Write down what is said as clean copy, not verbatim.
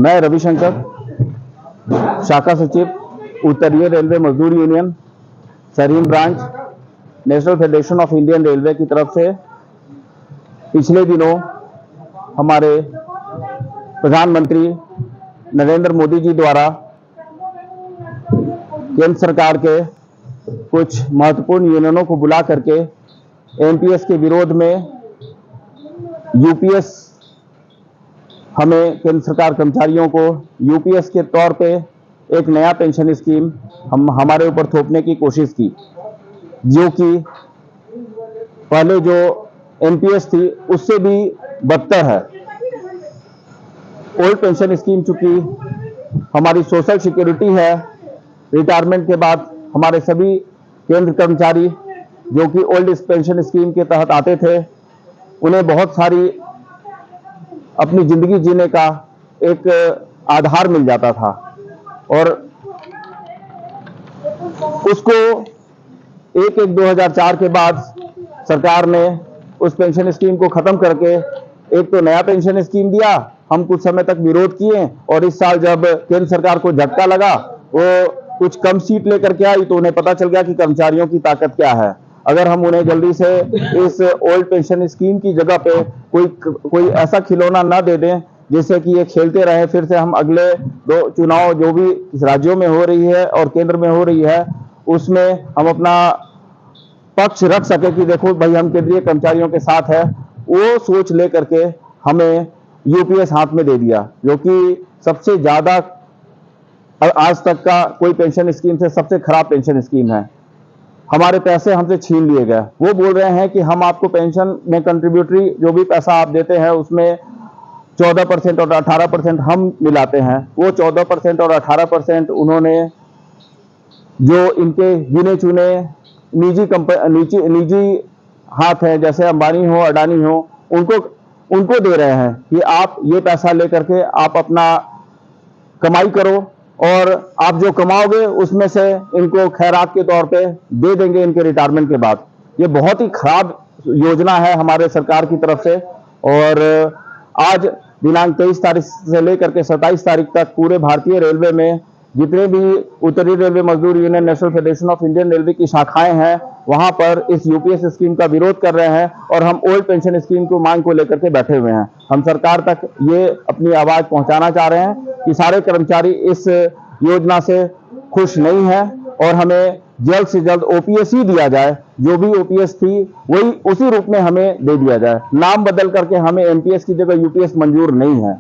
मैं रविशंकर, शाखा सचिव उत्तरीय रेलवे मजदूर union Sirhind branch national federation of Indian railway की तरफ से पिछले दिनों हमारे प्रधानमंत्री नरेंद्र मोदी जी द्वारा केंद्र सरकार के कुछ महत्वपूर्ण यूनियनों को बुला करके एमपीएस के विरोध में यूपीएस हमें केंद्र सरकार कर्मचारियों को यूपीएस के तौर पे एक नया पेंशन स्कीम हमारे ऊपर थोपने की कोशिश की, जो कि पहले जो एनपीएस थी उससे भी बदतर है। ओल्ड पेंशन स्कीम चूंकि हमारी सोशल सिक्योरिटी है, रिटायरमेंट के बाद हमारे सभी केंद्र कर्मचारी जो कि ओल्ड पेंशन स्कीम के तहत आते थे, उन्हें बहुत सारी अपनी जिंदगी जीने का एक आधार मिल जाता था और उसको 1/1/2004 के बाद सरकार ने उस पेंशन स्कीम को खत्म करके एक तो नया पेंशन स्कीम दिया। हम कुछ समय तक विरोध किए और इस साल जब केंद्र सरकार को झटका लगा, वो कुछ कम सीट लेकर के आई, तो उन्हें पता चल गया कि कर्मचारियों की ताकत क्या है। अगर हम उन्हें जल्दी से इस ओल्ड पेंशन स्कीम की जगह पे कोई ऐसा खिलौना ना दे दें जिससे कि ये खेलते रहे, फिर से हम अगले 2 चुनाव जो भी राज्यों में हो रही है और केंद्र में हो रही है उसमें हम अपना पक्ष रख सके कि देखो भाई हम केंद्रीय कर्मचारियों के साथ है, वो सोच लेकर के हमें यूपीएस हाथ में दे दिया, जो कि सबसे ज्यादा आज तक का कोई पेंशन स्कीम से सबसे खराब पेंशन स्कीम है। हमारे पैसे हमसे छीन लिए गए। वो बोल रहे हैं कि हम आपको पेंशन में कंट्रीब्यूटरी जो भी पैसा आप देते हैं उसमें 14% और 18% हम मिलाते हैं। वो 14% और 18% उन्होंने जो इनके गिने चुने निजी हाथ हैं, जैसे अंबानी हो, अडानी हो, उनको दे रहे हैं कि आप ये पैसा लेकर के आप अपना कमाई करो और आप जो कमाओगे उसमें से इनको खैरात के तौर पे दे देंगे इनके रिटायरमेंट के बाद। ये बहुत ही खराब योजना है हमारे सरकार की तरफ से। और आज दिनांक 23 तारीख से लेकर के 27 तारीख तक पूरे भारतीय रेलवे में जितने भी उत्तरी रेलवे मजदूर union national federation of Indian railway की शाखाएं हैं, वहां पर इस यूपीएस स्कीम का विरोध कर रहे हैं और हम ओल्ड पेंशन स्कीम को मांग को लेकर के बैठे हुए हैं। हम सरकार तक ये अपनी आवाज पहुंचाना चाह रहे हैं कि सारे कर्मचारी इस योजना से खुश नहीं है और हमें जल्द से जल्द ओपीएस ही दिया जाए। जो भी ओपीएस थी वही उसी रूप में हमें दे दिया जाए। नाम बदल करके हमें एनपीएस की जगह यूपीएस मंजूर नहीं है।